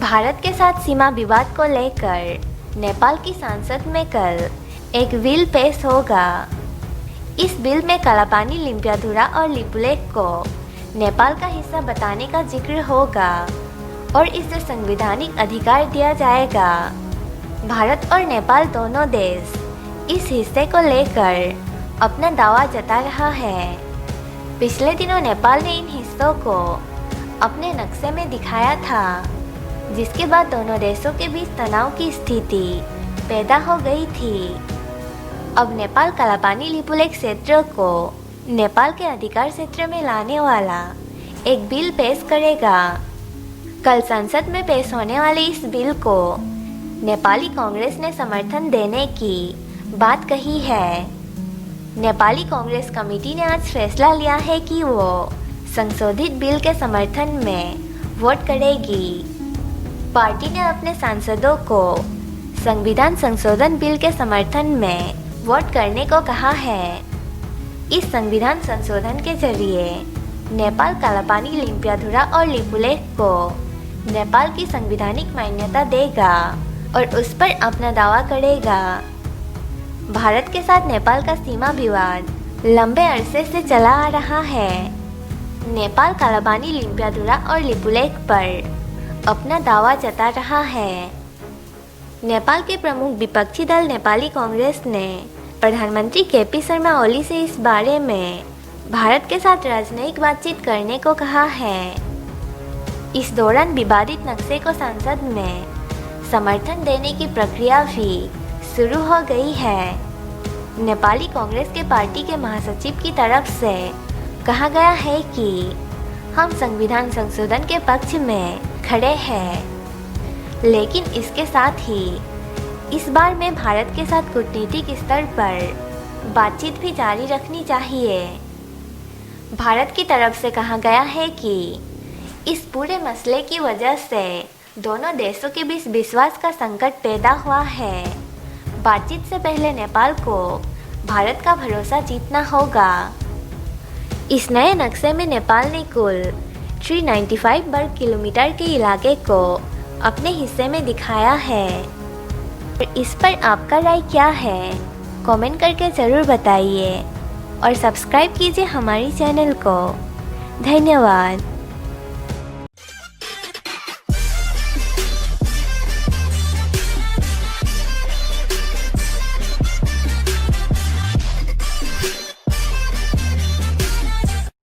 भारत के साथ सीमा विवाद को लेकर नेपाल की संसद में कल एक बिल पेश होगा। इस बिल में कालापानी, लिम्पियाधुरा और लिपुलेख को नेपाल का हिस्सा बताने का जिक्र होगा और इसे संवैधानिक अधिकार दिया जाएगा। भारत और नेपाल दोनों देश इस हिस्से को लेकर अपना दावा जता रहा है। पिछले दिनों नेपाल ने इन हिस्सों को अपने नक्शे में दिखाया था, जिसके बाद दोनों देशों के बीच तनाव की स्थिति पैदा हो गई थी। अब नेपाल कालापानी लिपुलेख क्षेत्र को नेपाल के अधिकार क्षेत्र में लाने वाला एक बिल पेश करेगा। कल संसद में पेश होने वाले इस बिल को नेपाली कांग्रेस ने समर्थन देने की बात कही है। नेपाली कांग्रेस कमेटी ने आज फैसला लिया है कि वो संशोधित बिल के समर्थन में वोट करेगी। पार्टी ने अपने सांसदों को संविधान संशोधन बिल के समर्थन में वोट करने को कहा है। इस संविधान संशोधन के जरिए नेपाल कालापानी, लिम्पियाधुरा और लिपुलेख को नेपाल की संवैधानिक मान्यता देगा और उस पर अपना दावा करेगा। भारत के साथ नेपाल का सीमा विवाद लंबे अरसे से चला आ रहा है। नेपाल कालापानी, लिम्पियाधुरा और लिपुलेख पर अपना दावा जता रहा है। नेपाल के प्रमुख विपक्षी दल नेपाली कांग्रेस ने प्रधानमंत्री केपी शर्मा ओली से इस बारे में भारत के साथ राजनयिक बातचीत करने को कहा है। इस दौरान विवादित नक्शे को संसद में समर्थन देने की प्रक्रिया भी शुरू हो गई है। नेपाली कांग्रेस के पार्टी के महासचिव की तरफ से कहा गया है कि हम संविधान संशोधन के पक्ष में खड़े हैं, लेकिन इसके साथ ही इस बार में भारत के साथ कूटनीतिक स्तर पर बातचीत भी जारी रखनी चाहिए। भारत की तरफ से कहा गया है कि इस पूरे मसले की वजह से दोनों देशों के बीच विश्वास का संकट पैदा हुआ है। बातचीत से पहले नेपाल को भारत का भरोसा जीतना होगा। इस नए नक्शे में नेपाल ने कुल 395 वर्ग किलोमीटर के इलाके को अपने हिस्से में दिखाया है। इस पर आपका राय क्या है? कमेंट करके ज़रूर बताइए और सब्सक्राइब कीजिए हमारी चैनल को। धन्यवाद।